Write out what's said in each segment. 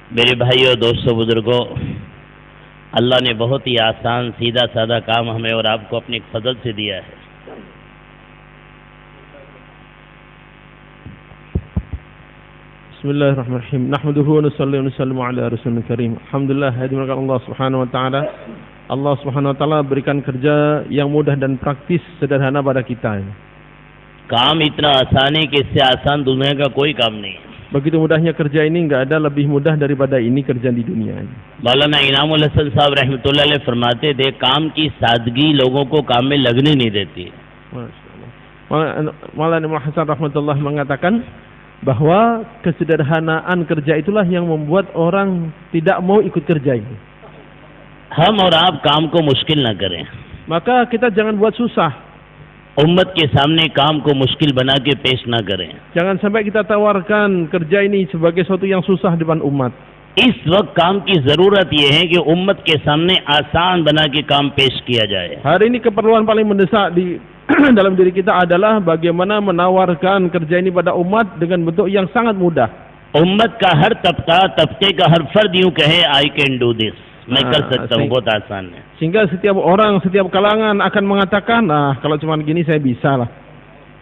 मेरे भाइयों, दोस्तों, बुजुर्गों, अल्लाह ने बहुत ही आसान सीधा साधा काम हमें और आपको अपने फजल से दिया है। Bismillahirrahmanirrahim. Nahmaduhu wa nusalli wa nusallimu ala rasulil karim. Alhamdulillah, hadirat Allah Subhanahu wa taala. Allah Subhanahu wa taala berikan kerja yang mudah dan praktis, sederhana pada kita. काम इतना आसान है कि इससे आसान दुनिया का कोई काम नहीं है। Begitu mudahnya kerja ini, enggak ada lebih mudah daripada ini kerja di dunia ini. मौलाना इनामुल हसन साहब रहमतुल्लाह अलैह फरमाते थे, काम की सादगी लोगों को काम में लगने नहीं देती। Maulana Hasan rahmatullah mengatakan bahwa kesederhanaan kerja itulah yang membuat orang tidak mau ikut kerja ini. हम और आप काम को मुश्किल ना करें। Maka kita jangan buat susah. उम्मत के सामने काम को मुश्किल बना के पेश ना करें। Jangan sampai kita tawarkan kerja ini sebagai sesuatu yang susah depan umat. इस वक्त काम की जरूरत यह है कि उम्मत के सामने आसान बना के काम पेश किया जाए। Hari ini keperluan paling mendesak di dalam diri kita adalah bagaimana menawarkan kerja ini pada umat dengan bentuk yang sangat mudah. उम्मत का हर तबके का हर फर्द यूं कहे, आई कैन डू दिस, मैं कर सकता हूँ, बहुत आसान है। Sehingga setiap orang, setiap kalangan akan mengatakan, kalau cuma gini saya bisa lah.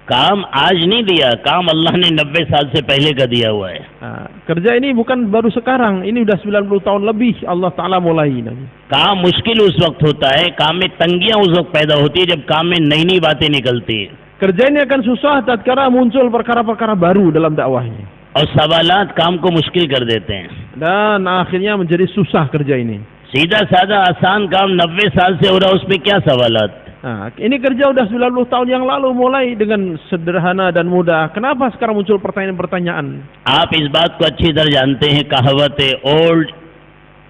काम आज नहीं दिया, काम अल्लाह ने 90 साल से पहले का दिया हुआ है। Kerja ini bukan baru sekarang, ini udah 90 tahun lebih Allah Ta'ala mulai. काम मुश्किल उस वक्त होता है, काम में तंगियां उस वक्त पैदा होती है जब काम में नई नई बातें निकलती है। Kerja ini akan susah tatkala muncul perkara-perkara baru dalam dakwahnya. और सवालात काम को मुश्किल कर देते हैं। Dan akhirnya menjadi susah kerja ini. सीधा साधा आसान काम 90 साल से हो रहा, उसमें क्या सवालात? Ini kerja udah 90 tahun yang lalu mulai dengan sederhana dan mudah. Kenapa sekarang muncul pertanyaan-pertanyaan? आप इस बात को अच्छी तरह जानते हैं, कहावत है ओल्ड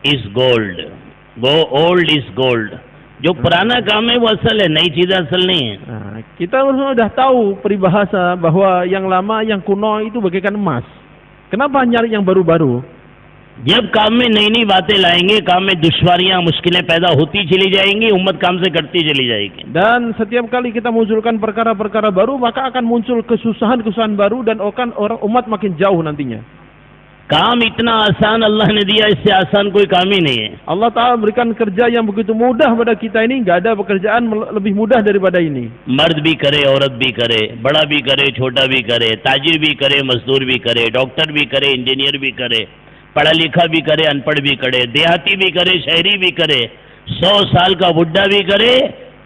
इज गोल्ड, वो ओल्ड इज गोल्ड। जो पुराना काम है वो असल है, नई चीज असल नहीं है। Kita sudah tahu peribahasa bahwa yang lama, yang kuno itu bagaikan emas. Kenapa nyari yang baru-baru? जब काम में नई नई बातें लाएंगे, काम में दुश्वारियां, मुश्किलें पैदा होती चली जाएंगी, उम्मत काम से करती चली जाएगी। Dan setiap kali kita munculkan perkara-perkara baru, maka akan muncul kesusahan-kesusahan baru dan orang umat makin jauh nantinya. काम इतना आसान अल्लाह ने दिया, इससे आसान कोई काम ही नहीं है। Allah Ta'ala berikan kerja yang begitu mudah pada kita ini, nggak ada pekerjaan lebih mudah daripada ini. मर्द भी करे, औरत भी करे, बड़ा भी करे, छोटा भी करे, ताजिर भी करे, मजदूर भी करे, डॉक्टर भी करे, इंजीनियर भी करे, पढ़ा लिखा भी करे, अनपढ़ भी करे, देहाती भी करे, शहरी भी करे, 100 साल का बुढ़ा भी करे,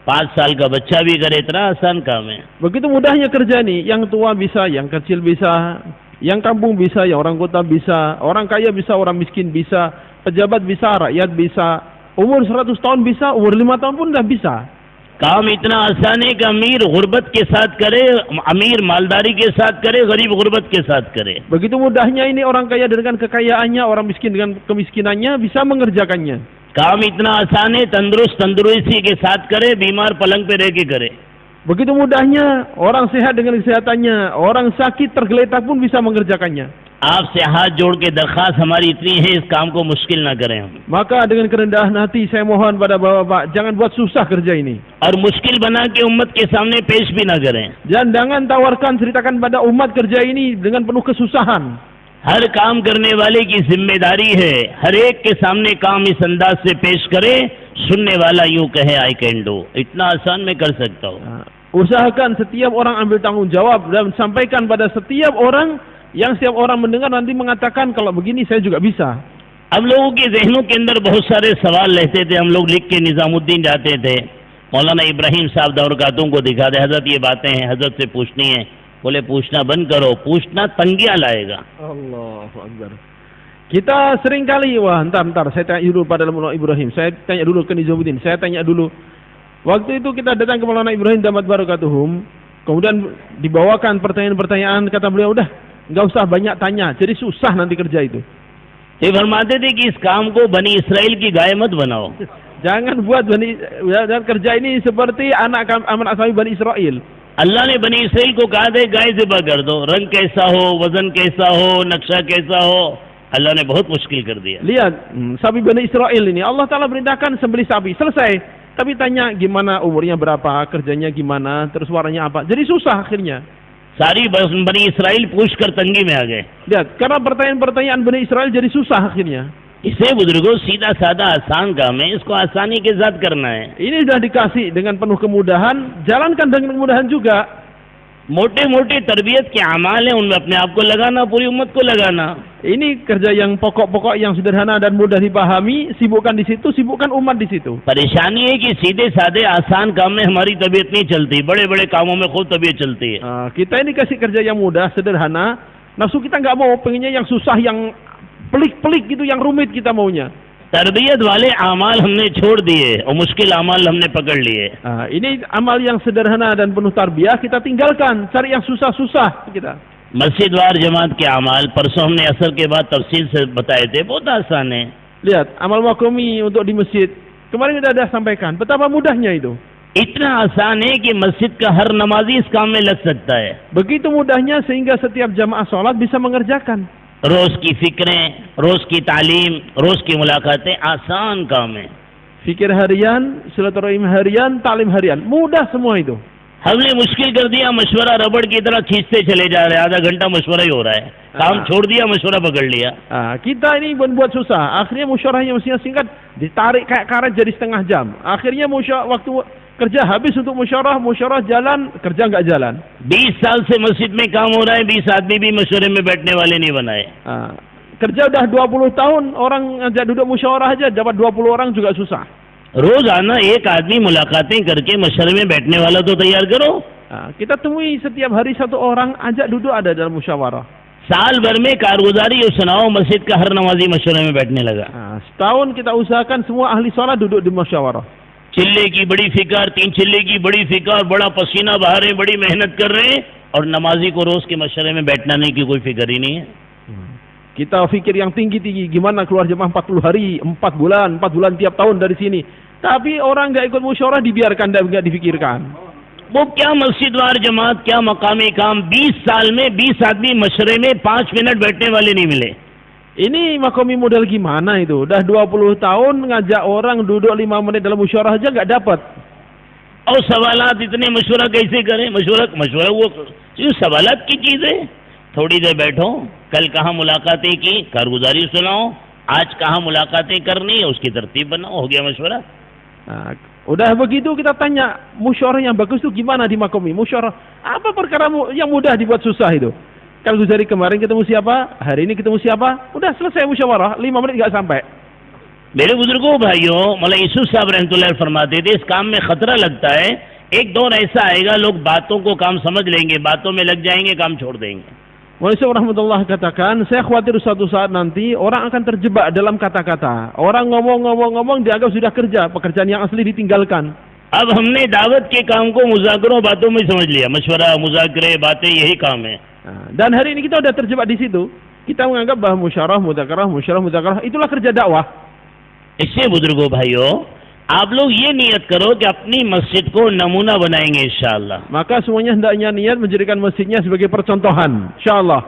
5 साल का बच्चा भी करे, इतना आसान काम है। Begitu mudahnya kerja nih, yang tua bisa, yang kecil bisa, yang kampung bisa, yang orang kota bisa, orang kaya bisa, orang miskin bisa, pejabat bisa, rakyat bisa, umur 100 tahun bisa, umur 5 tahun pun dah bisa. काम इतना आसान है कि अमीर गुर्बत के साथ करे, अमीर मालदारी के साथ करे, गरीब गुर्बत के साथ करे। Begitu mudahnya ini orang kaya dengan kekayaannya, orang miskin dengan kemiskinannya bisa mengerjakannya. काम इतना आसान है, तंदुरुस्त तंदुरुस्ती के साथ करे, बीमार पलंग पे रह के करे। Begitu mudahnya orang sehat dengan kesehatannya, orang sakit tergeletak pun bisa mengerjakannya. आपसे हाथ जोड़ के दरखास्त हमारी इतनी है, इस काम को मुश्किल ना करें हम। Maka dengan kerendahan hati saya mohon pada bapak-bapak, jangan buat susah kerja ini. और मुश्किल बना के उम्मत के सामने पेश भी ना करें। Dan jangan tawarkan, ceritakan pada umat kerja ini dengan penuh kesusahan. हर काम करने वाले की जिम्मेदारी है, हर एक के सामने काम इस अंदाज से पेश करे, सुनने वाला यूं कहे आई कैन डू, इतना आसान मैं कर सकता हूँ। Usahakan setiap orang ambil tanggung jawab dan sampaikan pada setiap orang, yang setiap orang mendengar nanti mengatakan kalau begini saya juga bisa. अब लोगों के जहनों के अंदर बहुत सारे सवाल रहते थे, हम लोग लिख के निजामुद्दीन जाते थे, मौलाना इब्राहिम साहब दौरकातों को दिखा दे, हजरत ये बातें हैं, हजरत से पूछनी है। बोले पूछना बंद करो, पूछना तंगियां लाएगा। Allahu Akbar. Kita sering kali, ntar saya tanya dulu pada Maulana Ibrahim, saya tanya dulu ke Nizamuddin, saya tanya dulu. Waktu itu kita datang ke Maulana Ibrahim damat barakatuhum, kemudian dibawakan pertanyaan-pertanyaan, kata beliau udah nggak usah banyak tanya, jadi susah nanti kerja itu. ये फरमाते थे कि इस काम को बनी इसराइल की गाय मत बनाओ। Jangan buat dan kerja ini seperti anak kami Bani Israel. अल्लाह ने बनी इसराइल को कहा था गाय ज़िबा कर दो, रंग कैसा हो, वजन कैसा हो, नक्शा कैसा हो, अल्लाह ने बहुत मुश्किल कर दिया। Lihat, sapi Bani Israel ini Allah Ta'ala perintahkan sembelih sapi, selesai. Tapi tanya gimana umurnya berapa, kerjanya gimana, terus warnanya apa. Jadi susah akhirnya. सारी बनी इसराइल पूछ कर तंगी में आ गए। Lihat, karena pertanyaan-pertanyaan Bani Israel jadi susah akhirnya. इसे बुजुर्गों सीधा साधा आसान काम है, इसको आसानी के साथ करना है। Ini sudah dikasih dengan penuh kemudahan, jalankan dengan kemudahan juga. मोटे मोटे तरबियत के अमाल हैं, उनमें अपने आप को लगाना, पूरी उम्मत को लगाना। Ini kerja yang pokok-pokok yang sederhana dan mudah dipahami, sibukkan di situ, sibukkan umat di situ. परेशानी है कि सीधे साधे आसान काम में हमारी तबीयत नहीं चलती, बड़े बड़े कामों में खूब तबीयत चलती है। Kita ini kasih kerja yang mudah, sederhana, nafsu kita nggak mau, pengennya yang susah, yang pelik-pelik gitu, yang rumit kita maunya. तरबियत वाले अमाल हमने छोड़ दिए और मुश्किल अमाल हमने पकड़ लिए। Ini amal yang sederhana dan penuh tarbiyah kita tinggalkan, cari yang susah-susah kita. मस्जिद वार जमात के अमाल परसों हमने असर के बाद तफसील से बताए थे, बहुत आसान है। Lihat, amal makomi untuk di masjid. Kemarin kita sudah sampaikan, betapa mudahnya itu. इतना आसान है कि मस्जिद का हर नमाजी इस काम में लग सकता है। Begitu mudahnya sehingga setiap jamaah sholat bisa mengerjakan. रोज की फिक्रें, रोज की तालीम, रोज की मुलाकातें आसान काम है। Fikir harian, silaturahim harian, talim harian, mudah semua itu. हमने मुश्किल कर दिया, मशवरा रबड़ की तरह खींचते चले जा रहे हैं, आधा घंटा मशवरा ही हो रहा है, काम छोड़ दिया, मशवरा पकड़ लिया। Kita ini buat susah, akhirnya musyawarahnya mestinya singkat, ditarik kayak karet jadi setengah jam. Akhirnya waktu kerja habis untuk musyawarah jalan, kerja nggak jalan. 20 साल से मस्जिद में काम हो रहा है, 20 आदमी भी मशवरे में बैठने वाले नहीं बनाए। Kerja udah 20 tahun, orang ngajak duduk musyawarah aja, dapat 20 orang juga susah. रोजाना एक आदमी मुलाकातें करके मशवरे में बैठने वाला तो तैयार करो। Kita temui setiap hari satu orang, ajak duduk ada dalam musyawarah. साल भर में कारगुजारी सुनाओ, मस्जिद का हर नमाजी मशवरे में बैठने लगा। Setahun kita usahakan semua ahli sholat duduk di musyawarah. चिल्ले की बड़ी फिकर, 3 चिल्ले की बड़ी फिकर, बड़ा पसीना बहा रहे, बड़ी मेहनत कर रहे हैं, और नमाजी को रोज के मशवरे में बैठना नहीं की कोई फिक्र ही नहीं है। Kita fikir yang tinggi-tinggi, gimana keluar jemaah 40 hari, 4 bulan tiap tahun dari sini. Tapi orang nggak ikut musyawarah, dibiarkan, nggak difikirkan. वो क्या मस्जिद वार जमात, क्या मकामी काम, 20 साल में 20 आदमी मशवरे में 5 मिनट बैठने वाले नहीं मिले। Ini makomi model gimana itu? Udah 20 tahun ngajak orang duduk 5 menit dalam musyawarah aja nggak dapat. और सवालात इतने मशवरा कैसे करें? मशवरा वो सवालात की चीज है। थोड़ी देर बैठो, कल कहाँ मुलाकातें की, कारगुजारी सुनाओ, आज कहाँ मुलाकातें करनी है, उसकी तरतीब बनाओ, हो गया मशवरा। Udah begitu kita tanya, musyawarah yang bagus itu gimana di makomi? Musyawarah apa perkara yang mudah dibuat susah itu? कारगुजारी kemarin ketemu siapa, hari ini ketemu siapa, udah selesai musyawarah, 5 menit nggak sampai. मेरे बुजुर्गों भाइयों, मौलाना यूसुफ साहब रहमतुल्लाह फरमाते थे, इस काम में खतरा लगता है, एक दौर ऐसा आएगा लोग बातों को काम समझ लेंगे, बातों में लग जाएंगे, काम छोड़ देंगे। Masyaallah rahmatullah katakan, saya khawatir suatu saat nanti orang akan terjebak dalam kata-kata. Orang ngomong dianggap sudah kerja, pekerjaan yang asli ditinggalkan. अब हमने दावत के काम को मुज़ाकरों बातों में समझ लिया, मशवरा मुज़ाकरे बातें यही काम है। Dan hari ini kita sudah terjebak di situ. Kita menganggap bahwa musyawarah, muzakarah itulah kerja dakwah. इससे बुजुर्गों भाइयों, आप लोग ये नियत करो कि अपनी मस्जिद को नमूना बनाएंगे इंशाअल्लाह। Maka semuanya hendaknya niat menjadikan masjidnya sebagai percontohan, insyaallah.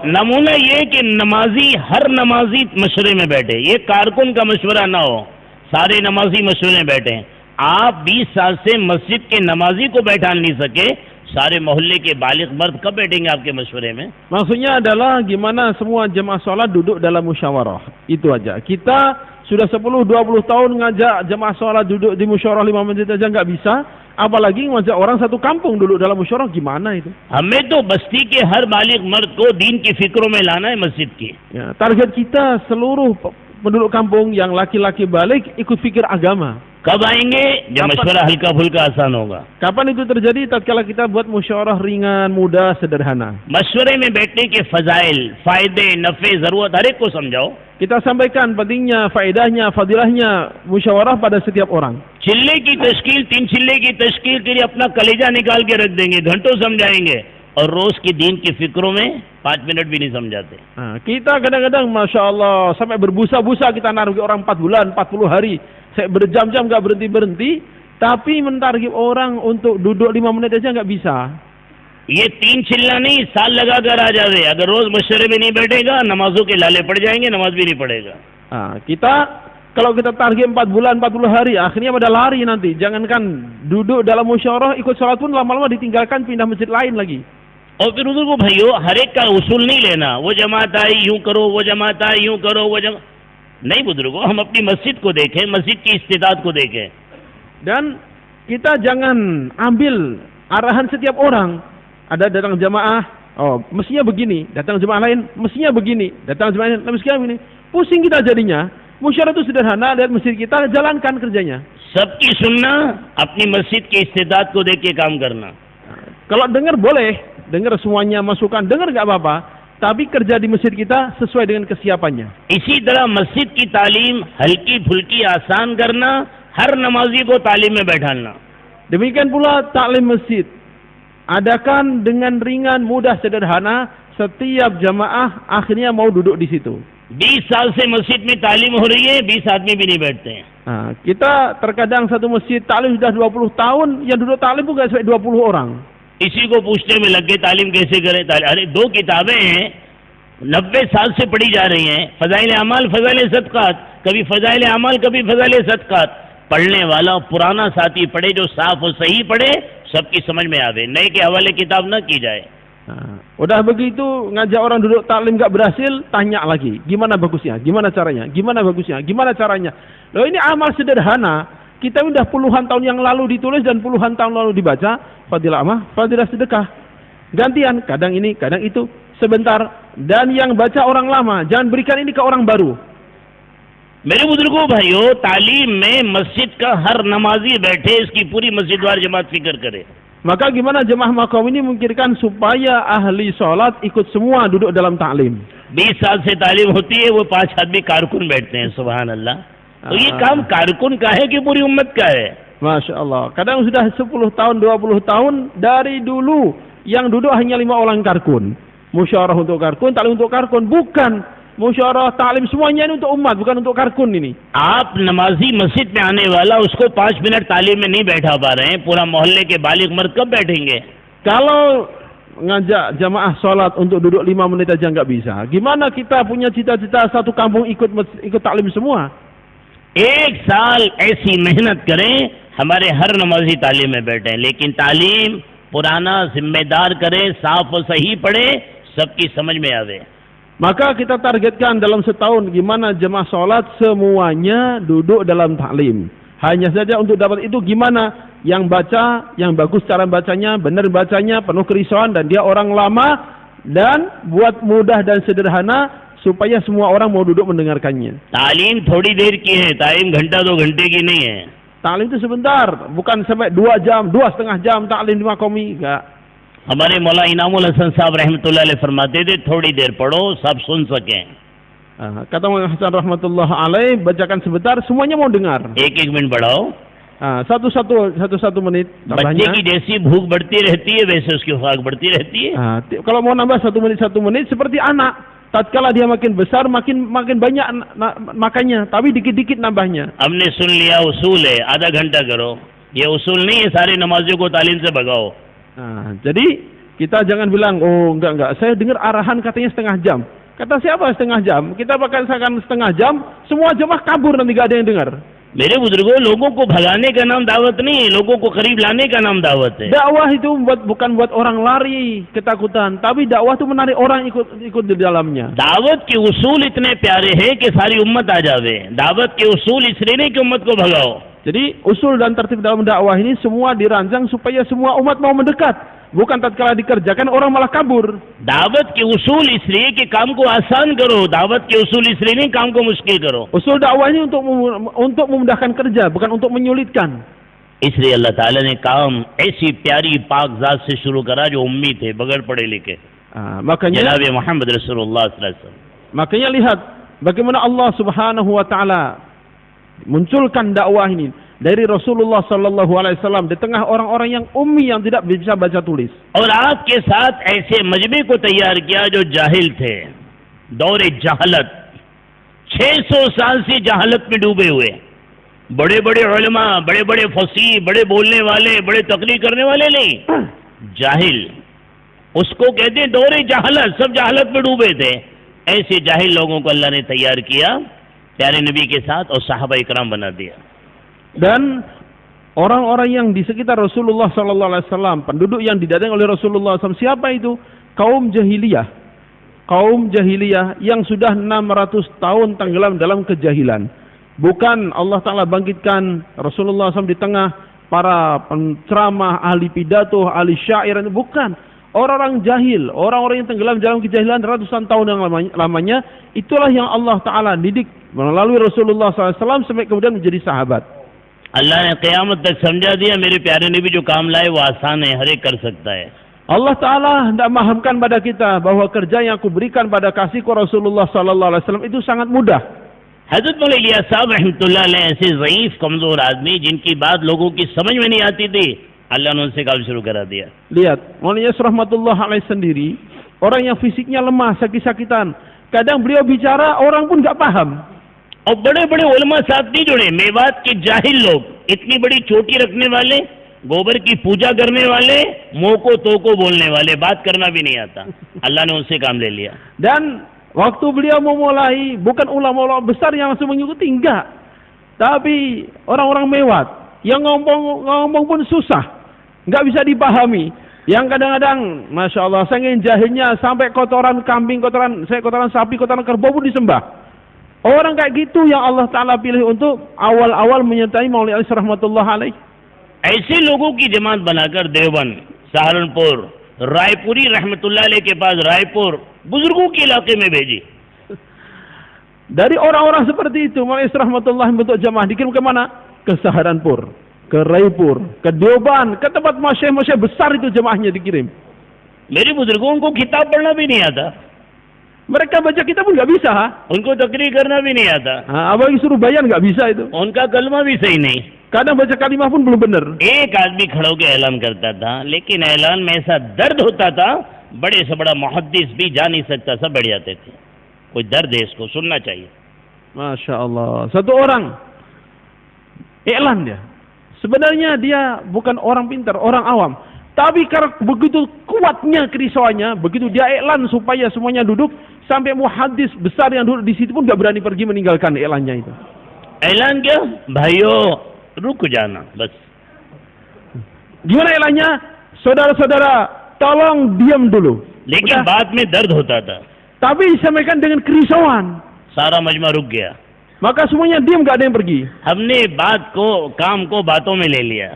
नमूना ये कि नमाजी हर नमाजी मशवरे में बैठे, ये कारकुन का मशवरा ना हो, सारे नमाजी मशवरे में बैठे। आप 20 साल से मस्जिद के नमाजी को बैठा नहीं सके, सारे मोहल्ले के बालिग मर्द कब बैठेंगे आपके मशवरे में? Maksudnya adalah gimana semua jemaah sholat duduk dalam musyawarah. Itu aja. Kita sudah 10-20 tahun ngajak jemaah sholat duduk di musyawarah 5 menit aja nggak bisa, apalagi ngajak orang satu kampung duduk dalam musyawarah, gimana itu? हमें तो बस्ती के हर बालिग मर्द को दीन की फिक्रों में लाना है मस्जिद की। Ya, target kita seluruh penduduk kampung yang laki-laki balik ikut fikir agama. कब आएंगे? जब मशवरा हल्का फुल्का आसान होगा। Kapan itu terjadi? Tatkala kita buat musyawarah ringan, mudah, sederhana. मशवरे में बैठने के फजाइल, फायदे, नफे, जरूरत हर एक को समझाओ। Kita sampaikan pentingnya, faedahnya, fadilahnya musyawarah pada setiap orang. चिल्ले की तश्कील, 3 चिल्ले की तश्कील के लिए अपना कलेजा निकाल के रख देंगे, घंटों समझाएंगे, और रोज की दीन की फिक्रों में 5 मिनट भी नहीं समझाते। Kita kadang-kadang Masya Allah sampai berbusa-busa kita nargi orang 4 bulan, 40 hari, saya berjam-jam nggak berhenti-berhenti, tapi mentargib orang untuk duduk 5 menit aja nggak bisa. ये 3 चिल्ला नहीं, साल लगा कर आ जावे। अगर रोज मशवरे में नहीं बैठेगा, नमाजों के लाले पड़ जाएंगे, नमाज भी नहीं पढ़ेगा। Kita kalau kita target 4 bulan, 40 hari, akhirnya pada lari nanti. Jangankan duduk dalam musyawarah, ikut sholat pun lama-lama ditinggalkan, pindah masjid lain lagi. और फिर बुजुर्गों भाइयों, हर एक का उसूल नहीं लेना, वो जमात आई यूं करो, वो जमात आई यूं करो, नहीं बुजुर्गों, हम अपनी मस्जिद को देखें, मस्जिद की इस्तिदात को देखें. Dan kita jangan ambil arahan setiap orang. Ada datang jamaah, oh mestinya begini, datang jemaah lain mestinya begini, datang jemaah lain mestinya begini. Pusing kita jadinya. Musyawarah itu sederhana, lihat masjid kita, jalankan kerjanya. सबकी सुनना, अपनी मस्जिद की इस्तिदात को देख के काम करना. Kalau dengar boleh, dengar semuanya masukan, dengar nggak apa-apa, tapi kerja di masjid kita sesuai dengan kesiapannya. इसी तरह मस्जिद की तालीम हल्की फुल्की आसान करना, हर नमाजी को तालीम में बैठाना. Demikian pula taklim masjid. Adakan dengan ringan, mudah, sederhana. Setiap jamaah akhirnya mau duduk di situ. 20 साल से मस्जिद में तालीम हो रही है, 20 आदमी भी नहीं बैठते हैं. Kita terkadang satu masjid taklim sudah 20 tahun, yang duduk taklim bukan sampai 20 orang. इसी को पूछने में लग गए तालीम कैसे करें. अरे 2 किताबें हैं, 90 साल से पढ़ी जा रही हैं, फजाइल अमाल, फजाइल सदकात. कभी फजाइल अमाल, कभी फजाइल सदकात. पढ़ने वाला पुराना साथी पढ़े, जो साफ और सही पढ़े, सबकी समझ में आवे. नए के हवाले किताब न की जाए. Udah begitu ngajak orang duduk taklim gak berhasil, tanya lagi, gimana bagusnya, gimana caranya, gimana bagusnya, gimana caranya. Loh ini amal sederhana, kita udah puluhan tahun yang lalu ditulis dan puluhan tahun lalu dibaca. Fadilah amal, fadilah sedekah. Gantian, kadang ini, kadang itu, sebentar. Dan yang baca orang lama, jangan berikan ini ke orang baru. मेरे बुजुर्गों भाइयों, तालीम में मस्जिद का हर नमाजी बैठे, इसकी पूरी मस्जिद वार जमात फिक्र करे. Maka gimana jemaah Makaum ini memikirkan supaya ahli sholat ikut semua duduk dalam taklim. 20 साल से तालीम होती है, वो 5 आदमी कारकुन बैठते हैं. सुभान अल्लाह. तो ये काम कारकुन का है कि पूरी उम्मत का है? Masya Allah. Kadang sudah 10 tahun, 20 tahun dari dulu yang duduk hanya 5 orang karkun. Musyawarah untuk karkun, taklim untuk karkun. Bukan. Musyawarah taklim semuanya ini untuk umat, bukan untuk karkun ini. आप नमाजी मस्जिद में आने वाला, उसको 5 मिनट तालीम में नहीं बैठा पा रहे हैं, पूरा मोहल्ले के बालिग मर्द कब बैठेंगे? Kalau ngajak jamaah sholat untuk duduk 5 menit aja nggak bisa, gimana kita punya cita-cita satu kampung ikut taklim semua? 1 साल ऐसी मेहनत करें, हमारे हर नमाजी तालीम में बैठे, लेकिन तालीम पुराना जिम्मेदार करें, साफ और सही पढ़े, सबकी समझ में आवे. Maka kita targetkan dalam setahun gimana jemaah sholat semuanya duduk dalam taklim. Hanya saja untuk dapat itu gimana yang baca, yang bagus cara bacanya, benar bacanya, penuh kerisauan dan dia orang lama, dan buat mudah dan sederhana supaya semua orang mau duduk mendengarkannya. तालीम थोड़ी देर की है, तालीम घंटा 2 घंटे की नहीं है. Taklim itu sebentar, bukan sampai 2 jam, 2,5 jam taklim di Makomi, enggak. हमारे मौला इनामुल हसन साहब रहमतुल्लाह अलैह फरमाते थे, थोड़ी देर पढ़ो, सब सुन सकें. Kata Maulana Hasan rahmatullah alaih, bacakan sebentar, semuanya mau dengar. 1-1 मिनट बढ़ाओ. Satu menit. बच्चे की जैसी भूख बढ़ती रहती है, वैसे उसकी खुराक बढ़ती रहती है. Kalau mau nambah 1 menit seperti anak. Tatkala dia makin besar, makin banyak makannya, tapi dikit-dikit nambahnya. हमने सुन लिया उसूल है, आधा घंटा करो. ये उसूल नहीं है, सारे नमाजियों को तालीम से भगाओ. Jadi kita jangan bilang, oh enggak, saya dengar arahan katanya setengah jam. Kata siapa setengah jam? Kita bakal setengah jam, semua jemaah kabur nanti gak ada yang dengar. मेरे बुजुर्गों, लोगों को भगाने का नाम दावत नहीं है, लोगों को करीब लाने का नाम दावत है. Dakwah itu bukan buat orang lari ketakutan, tapi dakwah itu menarik orang ikut di dalamnya. दावत के उसूल इतने प्यारे हैं कि सारी उम्मत आ जावे. दावत के उसूल इसलिए नहीं कि उम्मत को भगाओ. Jadi usul dan tertib dalam dakwah ini semua dirancang supaya semua umat mau mendekat. Bukan tatkala dikerjakan orang malah kabur. दावत के उसूल इसलिए कि काम को आसान करो. दावत के उसूल इसलिए नहीं काम को मुश्किल करो. Usul dakwah ini untuk memudahkan kerja, bukan untuk menyulitkan. इसलिए अल्लाह ताला ने काम ऐसी प्यारी पाक जात से शुरू करा जो उम्मी थे, बगैर पढ़े लिखे. Makanya जनाब मोहम्मद रसूलुल्लाह सल्लल्लाहु अलैहि वसल्लम. Makanya lihat bagaimana Allah Subhanahu wa taala munculkan dakwah ini dari Rasulullah sallallahu alaihi wasallam di tengah orang-orang yang ummi yang tidak bisa baca tulis. और आपके साथ ऐसे मजमे को तैयार किया जो जाहिल थे, दौरे जहालत, 600 साल से जहालत में डूबे हुए, बड़े बड़े उलमा, बड़े बड़े फसीह, बड़े बोलने वाले, बड़े तकरीर करने वाले नहीं, जाहिल, उसको कहते हैं दौरे जहालत, सब जहालत में डूबे थे. ऐसे जाहिल लोगों को अल्लाह ने तैयार किया प्यारे नबी के साथ और सहाबा इकराम बना दिया. Dan orang-orang yang di sekitar Rasulullah sallallahu alaihi wasallam, penduduk yang didatangi oleh Rasulullah SAW, siapa itu? Kaum jahiliyah. Kaum jahiliyah yang sudah 600 tahun tenggelam dalam kejahilan. Bukan Allah Ta'ala bangkitkan Rasulullah SAW di tengah para penceramah, ahli pidato, ahli syair. Bukan. Orang-orang jahil, orang-orang yang tenggelam dalam kejahilan ratusan tahun yang lamanya, itulah yang Allah Ta'ala didik melalui Rasulullah SAW sampai kemudian menjadi sahabat. अल्लाह ने क़यामत तक समझा दिया मेरे प्यारे नबी जो काम लाए वो आसान है, हर एक कर सकता है. Allah Ta'ala hendak memahamkan pada kita bahwa kerja yang aku berikan pada kasihku Rasulullah Sallallahu Alaihi Wasallam itu sangat mudah. हज़रत मौलाना इलियास साहब रहमतुल्लाह अलैह ऐसे ज़ईफ़ कमज़ोर आदमी जिनकी बात लोगों की समझ में नहीं आती थी, अल्लाह ने उनसे काम शुरू करा दिया. Lihat, Maulana Ilyas rahmatullah alaih sendiri, orang yang fisiknya lemah, sakit-sakitan. Kadang beliau bicara, orang pun nggak paham. और बड़े बड़े उलमा साहब नहीं जुड़े, मेवात के जाहिल लोग, इतनी बड़ी चोटी रखने वाले, गोबर की पूजा करने वाले, मोको तोको बोलने वाले, बात करना भी नहीं आता. अल्लाह ने उनसे काम ले लिया. Dan waktu beliau memulai, bukan ulama-ulama besar yang langsung mengikuti, enggak. Tapi orang-orang mewat, yang ngomong pun susah, enggak bisa dipahami. Yang kadang-kadang, Masya Allah, saking jahilnya sampai kotoran kambing, kotoran sapi, kotoran kerbau pun disembah. Orang kayak gitu yang Allah Ta'ala pilih untuk awal-awal menyertai Maulana Ilyas rahmatullah alaih. ऐसे लोगों की जमात बनाकर देवबंद, सहारनपुर, रायपुरी रहमतुल्लाह अलैह के पास रायपुर, बुजुर्गों के इलाके में भेजी. Dari orang-orang seperti itu, Maulana Ilyas rahmatullah bentuk jamaah dikirim ke mana? Ke Saharanpur, ke Raipur, ke Deoban, ke tempat masyayikh besar itu jamaahnya dikirim. मेरे बुजुर्गों को किताब पढ़ना भी नहीं आता. Mereka baca kitab pun nggak bisa. उनको तकरीर करना भी नहीं आता. Apalagi suruh bayan nggak bisa itu. उनका कलमा भी सही नहीं. Kadang baca kalimah pun belum benar. एक आदमी खड़ा होकर ऐलान करता था, लेकिन ऐलान में ऐसा दर्द होता था, बड़े से बड़ा मुहद्दिस भी जा नहीं सकता, सब बैठ जाते थे. कोई दर्द है, इसको सुनना चाहिए. Masya Allah. Satu orang iklan dia. Sebenarnya dia bukan orang pintar, orang awam. Tapi karena begitu kuatnya kerisauannya, begitu dia iklan supaya semuanya duduk, sampai muhaddis besar yang duduk di situ pun nggak berani pergi meninggalkan iklannya itu. ऐलान क्या भाइयों रुक जाना बस. Gimana iklannya? Saudara-saudara, tolong diam dulu. लेकिन बाद में दर्द होता था. Tapi disampaikan dengan kerisauan. सारा मजमा रुक गया. Maka semuanya diam, nggak ada yang pergi. हमने बात को काम को बातों में ले लिया.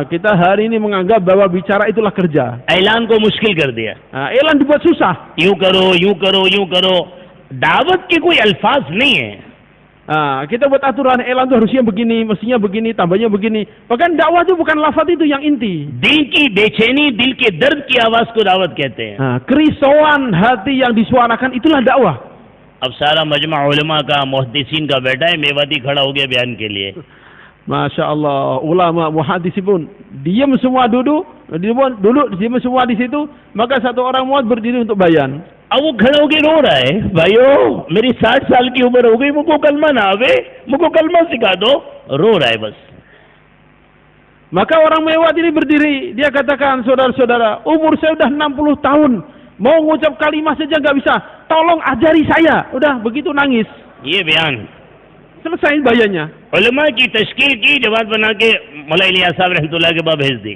Kita hari ini menganggap bahwa bicara itulah kerja. ऐलान को मुश्किल कर दिया. Iklan dibuat susah. यूं करो यूं करो यूं करो. दावत के कोई अल्फाज नहीं है. Kita buat aturan iklan itu harusnya begini, mestinya begini, tambahnya begini. Bahkan dakwah itu bukan lafaz itu yang inti. दिल की बेचैनी, दिल के दर्द की आवाज को दावत कहते हैं. Kerisauan hati yang disuarakan itulah dakwah. अब सारा मजमा उलमा का, मुहद्दिसीन का बैठा है, मेवाती खड़ा हो गया बयान के लिए. Masya Allah, ulama muhaddisi pun diam semua duduk diam semua di situ. Maka satu orang muad berdiri untuk bayan. अब वो खड़े होके रो रहा है, भाइयों मेरी 60 साल की उम्र हो गई, मुझको कलमा ना आवे, मुझको कलमा सिखा दो. रो रहा है बस. Maka orang mewat ini berdiri, dia katakan, saudara-saudara, umur saya udah 60 tahun, mau ngucap kalimah saja nggak bisa, tolong ajari saya. Udah begitu nangis. ये बयान Selesai bayannya. उलमा की तश्कील की, जमात बना के मौलाना इलियास साहब रहमतुल्लाह के पास भेज दी.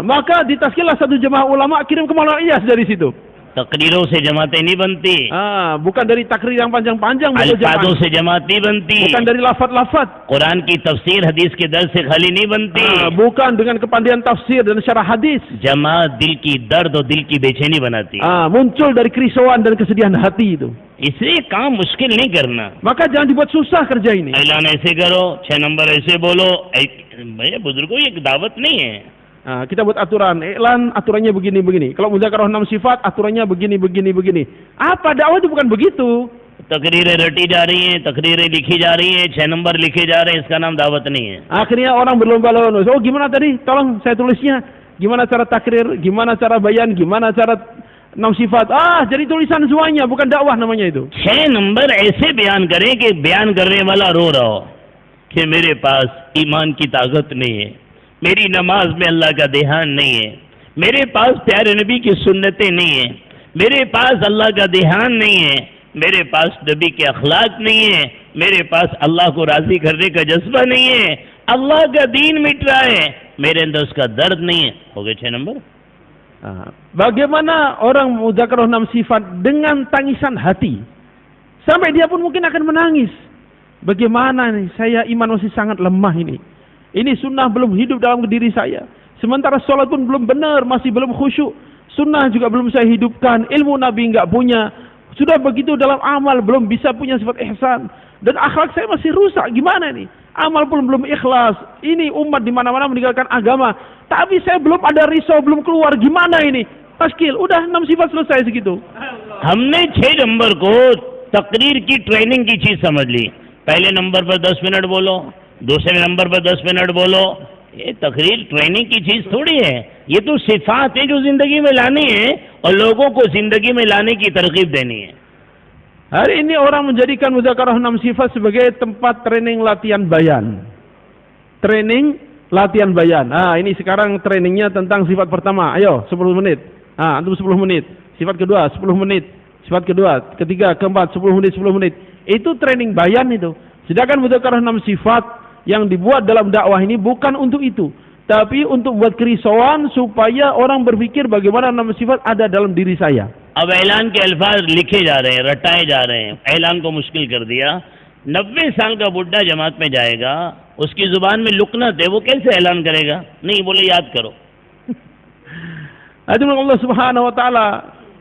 Maka ditaskillah satu jemaah ulama kirim ke Maulana Ilyas dari situ. तकरीरों से जमातें नहीं बनती. Bukan dari takrir yang panjang-panjang, अल्फाजों से जमात नहीं बनती. Bukan dari lafaz-lafaz. कुरान की तफसीर हदीस के दर्द से खाली नहीं बनती. Bukan dengan kepandaian tafsir dan syarah hadis. जमात दिल की दर्द और दिल की बेचैनी बनाती. Muncul dari kerisauan dan kesedihan hati itu. इसलिए काम मुश्किल नहीं करना. Maka jangan dibuat susah kerja ini. ऐलान ऐसे करो, 6 नंबर ऐसे बोलो. भैया बुजुर्गों ये दावत नहीं है. Kita buat aturan, iklan aturannya begini-begini. Kalau muzakarah 6 sifat, aturannya begini-begini. Apa dakwah itu bukan begitu. तकरीरें रटी जा रही हैं, तकरीरें लिखी जा रही हैं, 6 नंबर लिखे जा रहे हैं, इसका नाम दावत नहीं है. Akhirnya orang berlomba-lomba. Oh gimana tadi? Tolong saya tulisnya. Gimana cara takrir? Gimana cara bayan? Gimana cara 6 sifat? Jadi tulisan semuanya, bukan dakwah namanya itu. 6 नंबर ऐसे बयान करें कि बयान करने वाला रो रहा हो कि मेरे पास ईमान की ताकत नहीं है, मेरी नमाज में अल्लाह का ध्यान नहीं है, मेरे पास प्यारे नबी की सुन्नतें नहीं है, मेरे पास अल्लाह का ध्यान नहीं है, मेरे पास नबी के अखलाक नहीं है, मेरे पास अल्लाह को राजी करने का जज्बा नहीं है, अल्लाह का दीन मिट रहा है, मेरे अंदर उसका दर्द नहीं है. हो गए 6 number. Bagaimana orang mudzakarah 6 sifat dengan tangisan hati? Sampai dia pun mungkin akan menangis. Bagaimana nih, saya iman masih sangat lemah ini. Ini sunnah belum hidup dalam diri saya. Sementara sholat pun belum benar, masih belum khusyuk. Sunnah juga belum saya hidupkan. Ilmu Nabi enggak punya. Sudah begitu dalam amal belum bisa punya sifat ihsan. Dan akhlak saya masih rusak. Gimana nih? Amal pun belum ikhlas. Ini umat di mana-mana meninggalkan agama. Tapi saya belum ada risau, belum keluar. Gimana ini? Taskil, udah 6 sifat selesai segitu. हमने 6 नंबर को तकरीर की ट्रेनिंग की चीज समझ ली. पहले नंबर पर 10 मिनट बोलो, दूसरे नंबर पर 10 मिनट बोलो. ये तकरीर ट्रेनिंग की चीज थोड़ी है, ये तो सिफात है जो जिंदगी में लानी है और लोगों को जिंदगी में लाने की तरकीब देनी है. Hari ini orang menjadikan mudzakarah 6 sifat sebagai tempat training latihan bayan. Training latihan bayan. Ini sekarang trainingnya tentang sifat pertama. Ayo 10 menit. Antum 10 menit. Sifat kedua 10 menit. Sifat kedua, ketiga, keempat 10 menit 10 menit. Itu training bayan itu. Sedangkan mudzakarah 6 sifat yang dibuat dalam dakwah ini bukan untuk itu, tapi untuk buat kerisauan supaya orang berpikir bagaimana 6 sifat ada dalam diri saya. अब ऐलान के अल्फाज लिखे जा रहे हैं, रटाए जा रहे हैं. ऐलान को मुश्किल कर दिया. 90 साल का बुड्ढा जमात में जाएगा, उसकी जुबान में लुकनत है, वो कैसे ऐलान करेगा? नहीं, बोले याद करो. Allah Subhanahu wa taala,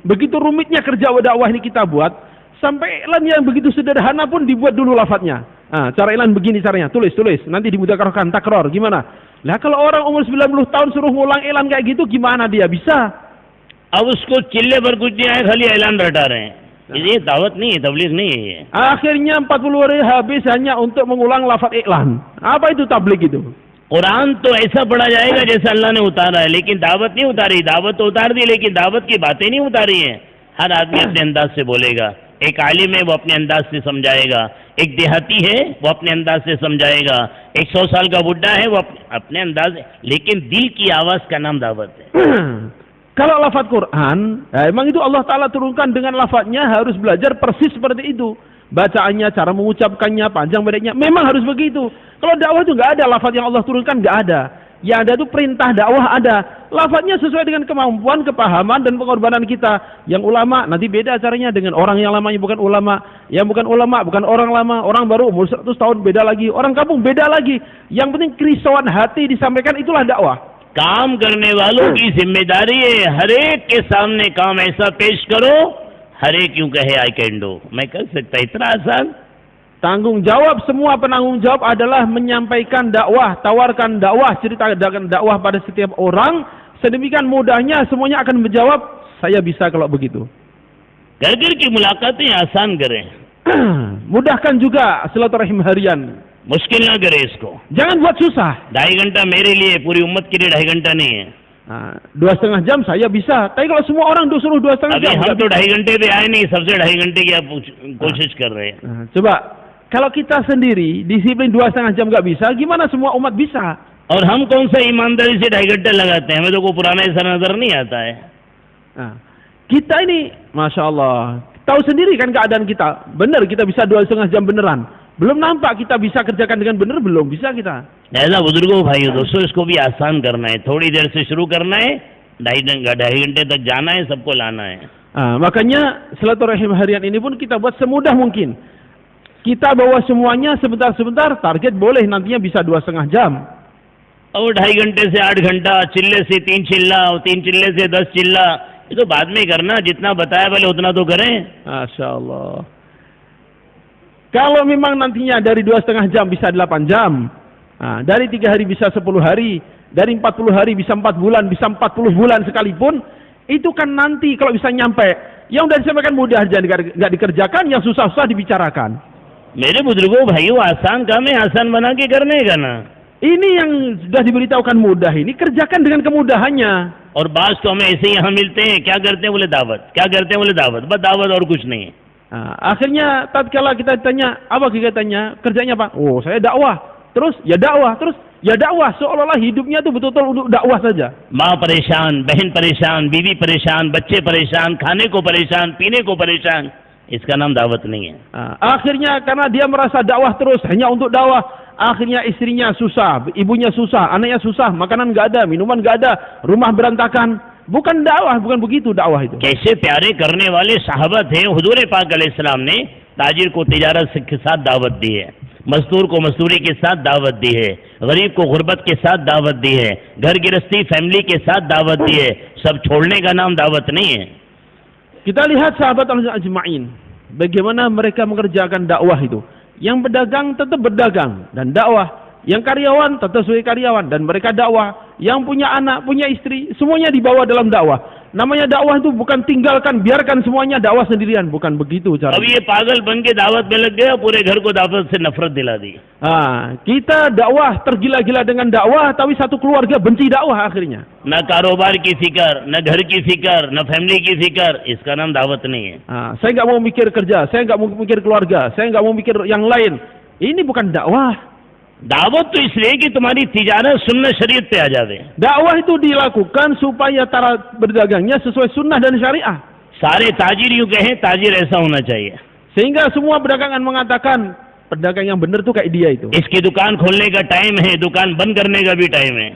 begitu rumitnya kerja dakwah ini kita buat, sampai iklan yang begitu sederhana pun dibuat dulu lafadznya. Cara iklan begini caranya, tulis, nanti dimudzakarahkan, takror, gimana? Lah kalau orang umur 90 tahun suruh ngulang iklan kayak gitu, gimana dia bisa? अब उसको चिल्ले पर कुछ नहीं आया, खाली ऐलान रटा रहे हैं. ये दावत नहीं है, तबलीग नहीं है ये. Akhirnya 40 hari habis hanya untuk mengulang lafaz iklan. Apa itu tabligh itu? Quran तो ऐसा पढ़ा जाएगा जैसे अल्लाह ने उतारा है, लेकिन दावत नहीं उतारी. दावत तो उतार दी, लेकिन दावत की बातें नहीं उतारी हैं. हर आदमी अपने अंदाज से बोलेगा. एक आलिम है, वो अपने अंदाज से समझाएगा. एक देहाती है, वो अपने अंदाज से समझाएगा. एक 100 साल का बुड्ढा है, वो अपने अंदाज, लेकिन दिल की आवाज का नाम दावत है. Kalau lafaz Quran, emang itu Allah Ta'ala turunkan dengan lafaznya harus belajar persis seperti itu. Bacaannya, cara mengucapkannya, panjang pendeknya, memang harus begitu. Kalau dakwah itu nggak ada lafaz yang Allah turunkan, nggak ada. Yang ada itu perintah dakwah ada. Lafaznya sesuai dengan kemampuan, kepahaman, dan pengorbanan kita. Yang ulama, nanti beda caranya dengan orang yang lamanya bukan ulama. Yang bukan ulama, bukan orang lama. Orang baru umur 100 tahun beda lagi. Orang kampung beda lagi. Yang penting kerisauan hati disampaikan, itulah dakwah. काम करने वालों की जिम्मेदारी है, हर एक के सामने काम ऐसा पेश करो, हर एक यूं कहे आई कैन डू, मैं कर सकता. इतना आसान. Tanggung jawab semua penanggung jawab adalah menyampaikan dakwah, tawarkan dakwah, ceritakan dakwah pada setiap orang. Sedemikian mudahnya semuanya akan menjawab, saya bisa kalau begitu. घर-घर की मुलाकातें आसान करें. Mudahkan juga silaturahim harian. मुश्किल ना करे इसको. Jangan buat susah. 2.5 घंटा मेरे लिए, पूरी उम्मत के लिए 2.5 घंटा नहीं है. 2,5 jam saya bisa. Tapi kalau semua orang disuruh 2,5 अभी jam. हम तो 2.5 घंटे पे आए नहीं, सबसे 2.5 घंटे की आप कोशिश कर रहे हैं. Coba, kalau kita sendiri disiplin 2,5 jam nggak bisa, gimana semua umat bisa? और हम कौन सा ईमानदारी से 2.5 घंटे लगाते हैं, हमें तो कोई पुराना ऐसा नजर नहीं आता है. Kita ini, Masya Allah, tahu sendiri kan keadaan kita. Benar kita bisa 2,5 jam beneran. belum nampak kita bisa kerjakan dengan benar, belum bisa kita. ऐसा बुजुर्गों भाइयों दोस्तों, इसको भी आसान करना है. थोड़ी देर से शुरू करना है, 2.5 घंटे तक जाना है, सबको लाना है. Makanya silaturahim harian ini pun kita buat semudah mungkin. Kita bawa semuanya sebentar-sebentar, target boleh nantinya bisa 2,5 jam. और 2.5 घंटे से 8 घंटा, चिल्ले से 3 चिल्ला, 3 चिल्ले से 10 चिल्ला, ये तो बाद में करना. जितना बताया पहले उतना तो करें. Masya Allah. Kalau memang nantinya dari 2,5 jam bisa 8 jam, dari 3 hari bisa 10 hari, dari 40 hari bisa 4 bulan, bisa 40 bulan sekalipun, itu kan nanti kalau bisa nyampe. Yang udah disampaikan mudah aja nggak dikerjakan, yang susah-susah dibicarakan. मेरे बुजुर्गों भाइयों, आसान काम है, आसान बना के करने का ना. Ini yang sudah diberitahukan mudah ini, kerjakan dengan kemudahannya. और बास तो हमें ऐसे ही यहाँ मिलते हैं, क्या करते हैं बोले दावत, क्या करते हैं बोले दावत, बस दावत और कुछ नहीं है. Akhirnya tatkala kita tanya, apa kegiatannya, kerjanya apa? Oh, saya dakwah. Terus ya dakwah, terus ya dakwah, seolah-olah hidupnya itu betul-betul untuk dakwah saja. माँ परेशान, बहन परेशान, बीवी परेशान, बच्चे परेशान, खाने को परेशान, पीने को परेशान. इसका नाम दावत नहीं है। Akhirnya karena dia merasa dakwah terus hanya untuk dakwah, akhirnya istrinya susah, ibunya susah, anaknya susah, makanan nggak ada, minuman nggak ada, rumah berantakan. Bukan dakwah, bukan begitu dakwah itu. कैसे प्यारे करने वाले साहबा थे, हुजूर पाक अलैहिस्सलाम ने ताजिर को तिजारत के साथ दावत दी है, मजदूर को मजदूरी के साथ दावत दी है, गरीब को गुर्बत के साथ दावत दी है, घर गिरस्ती फैमिली के साथ दावत दी है। सब छोड़ने का नाम दावत नहीं है। Kita lihat sahabat ajma'in, bagaimana mereka mengerjakan dakwah itu. Yang berdagang tetap berdagang dan dakwah. Yang karyawan tetap sebagai karyawan dan mereka dakwah. Yang punya anak, punya istri, semuanya dibawa dalam dakwah. Namanya dakwah itu bukan tinggalkan, biarkan semuanya dakwah sendirian, bukan begitu cara. अब ये पागल बन के दावत में लग गया, पूरे घर को दावत से नफरत दिला दी। Kita dakwah tergila-gila dengan dakwah, tapi satu keluarga benci dakwah akhirnya. न कारोबार की फिकर, न घर की फिकर, न फैमिली की फिकर, इसका नाम दावत नहीं है। Saya nggak mau mikir kerja, saya nggak mau mikir keluarga, saya nggak mau mikir yang lain. Ini bukan dakwah. दावत तो इसलिए कि तुम्हारी तिजारत सुन्नत शरीयत पे आ जावे। Dakwah itu dilakukan supaya cara berdagangnya sesuai sunnah dan syariah. सारे ताजिर यूं कहें, ताजिर ऐसा होना चाहिए। Sehingga semua pedagangan mengatakan pedagang yang benar tuh kayak dia itu. इसकी दुकान खोलने का टाइम है, दुकान बंद करने का भी टाइम है।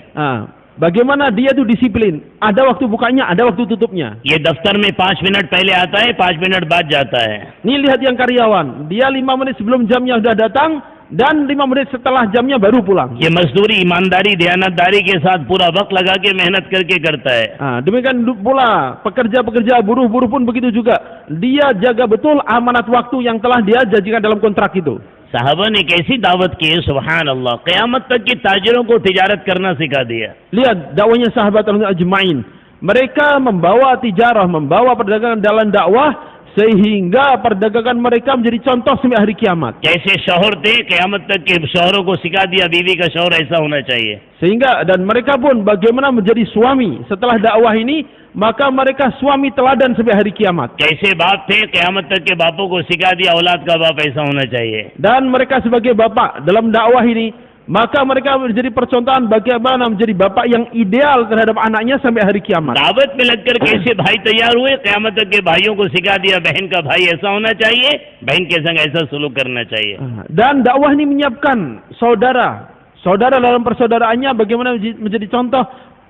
Bagaimana dia tuh disiplin. Ada waktu bukanya, ada waktu tutupnya. ये दफ्तर में 5 मिनट पहले आता है, 5 मिनट बाद जाता है। Nih lihat yang karyawan, dia 5 menit sebelum jamnya sudah datang dan 5 menit setelah jamnya baru pulang. ये मजदूरी ईमानदारी दयानतदारी के साथ पूरा वक्त लगा के मेहनत करके करता है। Demikian pula pekerja-pekerja buruh-buruh pun begitu juga. Dia jaga betul amanat waktu yang telah dia janjikan dalam kontrak itu. साहबा ने कैसी दावत की है, सुभान अल्लाह। क़यामत तक की ताजिरों को तिजारत करना सिखा दिया। Lihat dakwahnya sahabat ajma'in. Mereka membawa tijarah, membawa perdagangan dalam dakwah sehingga perdagangan mereka menjadi contoh sampai hari kiamat. जैसे शौहर थे, क़यामत तक के शौहरों को सिखा दिया बीवी का शौहर ऐसा होना चाहिए। Sehingga dan mereka pun bagaimana menjadi suami setelah dakwah ini, maka mereka suami teladan sampai hari kiamat. जैसे बाप थे, क़यामत तक के बापों को सिखा दिया औलाद का बाप ऐसा होना चाहिए। Dan mereka sebagai bapak dalam dakwah ini, maka mereka menjadi percontohan bagaimana menjadi bapak yang ideal terhadap anaknya sampai hari kiamat. दावत में लगकर कैसे भाई तैयार हुए, क़यामत तक के भाइयों को सिखा दिया बहन का भाई ऐसा होना चाहिए, बहन के संग ऐसा सलूक करना चाहिए। Dan dakwah ini menyiapkan saudara dalam persaudaraannya bagaimana menjadi contoh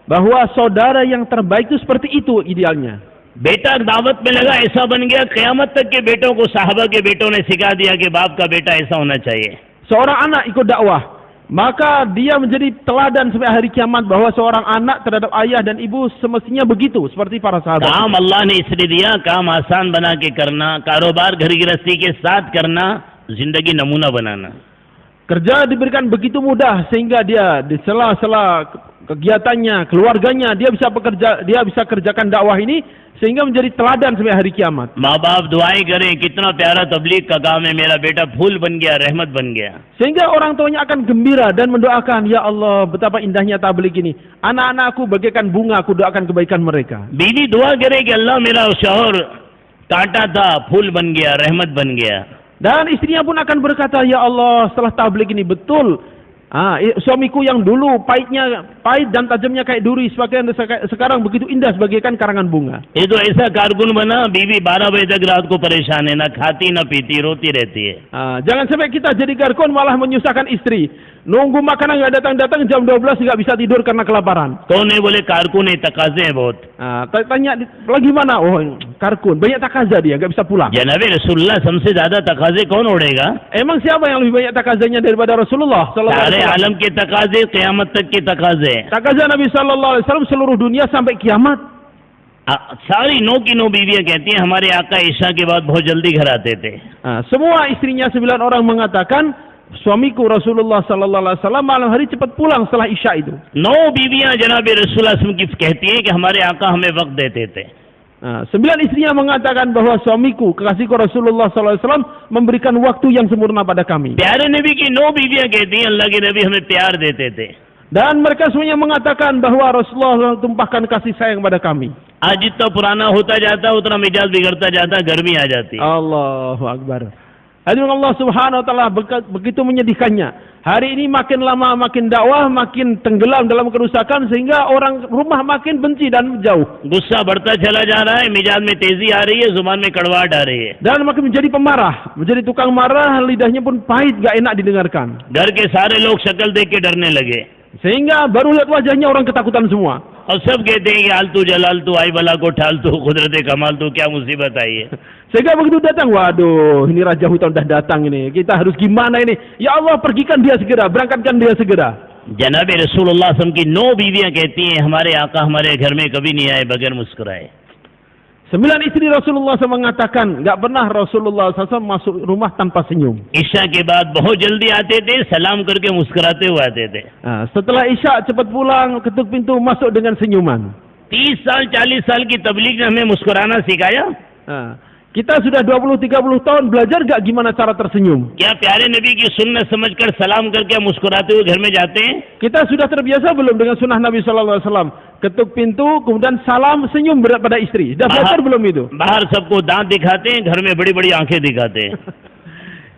bahwa saudara yang terbaik itu seperti itu idealnya. बेटा दावत में लगा ऐसा बन गया, क़यामत तक के बेटों को साहबा के बेटों ने सिखा दिया कि बाप का बेटा ऐसा होना चाहिए। Seorang anak ikut dakwah, maka dia menjadi teladan sampai hari kiamat bahwa seorang anak terhadap ayah dan ibu semestinya begitu seperti para sahabat. काम अल्लाह ने इसलिए दिया, काम आसान बना के करना, कारोबार घर गृहस्थी के साथ करना, जिंदगी नमूना बनाना। Kerja diberikan begitu mudah sehingga dia di sela-sela kegiatannya, keluarganya dia bisa kerjakan dakwah ini sehingga menjadi teladan sampai hari kiamat. माँ बाप दुआएं करें, कितना प्यारा तबलीग का काम है, मेरा बेटा फूल बन गया, रहमत बन गया। Sehingga orang tuanya akan gembira dan mendoakan, ya Allah betapa indahnya tabligh ini. Anak-anakku bagaikan bunga, aku doakan kebaikan mereka. बीवी दुआ करे कि अल्लाह मेरा शौहर कांटा था, फूल बन गया, रहमत बन गया। Dan istrinya pun akan berkata, ya Allah setelah tabligh ini betul, suamiku yang dulu pahit dan tajamnya kayak duri, sekarang begitu indah sebagaikan karangan bunga. ये तो ऐसा कारकुन बना, बीवी 12 बजे तक रात को परेशान है, ना खाती ना पीती, रोती रहती है। Jangan sampai kita jadi karkun malah menyusahkan istri. Nunggu makanan nggak datang-datang, jam 12 nggak bisa tidur karena kelaparan. कौन है? बोले कारकुन है, तकाजे हैं बहुत। Tanya lagi mana? Oh karkun, banyak takaza dia, nggak bisa pulang. जनाबे रसूलुल्लाह सबसे ज्यादा तकाजे कौन उड़ेगा? Emang siapa yang lebih banyak takazanya daripada Rasulullah sallallahu alaihi सारे wasallam? आलम के तकाजे, क़यामत तक के तकाजे। Takaza Nabi sallallahu alaihi wasallam seluruh dunia sampai kiamat. सारी 9 की 9 बीवियां कहती हैं हमारे आका ईशा के बाद बहुत जल्दी घर आते थे। Semua istrinya 9 orang mengatakan suamiku Rasulullah sallallahu alaihi wasallam malam hari cepat pulang setelah Isya itu. 9 बीवियां जनाबे रसूलुल्लाह सल्लल्लाहु अलैहि वसल्लम की कहती हैं कि हमारे आका हमें वक्त देते थे। 9 istrinya mengatakan bahwa suamiku kekasihku Rasulullah sallallahu alaihi wasallam memberikan waktu yang sempurna pada kami. प्यारे नबी की 9 बीवियां कहती हैं अल्लाह के नबी हमें प्यार देते थे। Dan mereka semuanya mengatakan bahwa Rasulullah tumpahkan kasih sayang pada kami. आज जितना पुराना होता जाता उतना मिजाज बिगड़ता जाता, गर्मी आ जाती। Allahu Akbar. Hadirin Allah Subhanahu wa taala, begitu menyedihkannya. Hari ini makin lama makin dakwah, makin tenggelam dalam kerusakan sehingga orang rumah makin benci dan jauh. गुस्सा बढ़ता चला जा रहा है, मिजाज में तेजी आ रही है, जुबान में कड़वाहट आ रही है. Dan makin menjadi pemarah, menjadi tukang marah, lidahnya pun pahit, gak enak didengarkan. घर के सारे लोग शक्ल देख के डरने लगे. Sehingga baru lihat wajahnya orang ketakutan semua. और सब कहते हैं कि आलतू जलाल तू, आई बला को ठाल तू, कुदरत कमाल तू, क्या मुसीबत आई है. Sehingga begitu datang, waduh, ini Raja Hutan dah datang ini. Kita harus gimana ini? Ya Allah, pergikan dia segera, berangkatkan dia segera. जनाब रसूलुल्लाह सल्लल्लाहु अलैहि वसल्लम की 9 बीवियां कहती हैं हमारे आका हमारे घर में कभी नहीं आए बगैर मुस्कुराए. 9 istri Rasulullah SAW mengatakan, gak pernah Rasulullah SAW masuk rumah tanpa senyum. Isha के बाद बहुत जल्दी आते थे, सलाम करके मुस्कुराते हुए आते थे. Setelah Isya cepat pulang, ketuk pintu, masuk dengan senyuman. 30 साल 40 साल की तबलीग ने हमें मुस्कुराना सिखाया. Kita sudah 20-30 tahun belajar gak gimana cara tersenyum? क्या प्यारे नबी की सुन्नत समझकर सलाम करके मुस्कुराते हुए घर में जाते हैं? Kita sudah terbiasa belum dengan sunnah Nabi SAW? Ketuk pintu, kemudian salam, senyum pada istri. Sudah belajar belum itu? बाहर सबको दांत दिखाते हैं, घर में बड़ी बड़ी आंखें दिखाते हैं.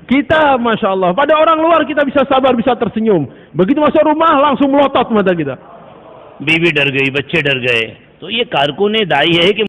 Kita, Masya Allah, pada orang luar kita bisa sabar, bisa tersenyum. Begitu masuk rumah, langsung melotot mata kita. बीवी डर गई, बच्चे डर गए. तो ये कारकुन दाई है कि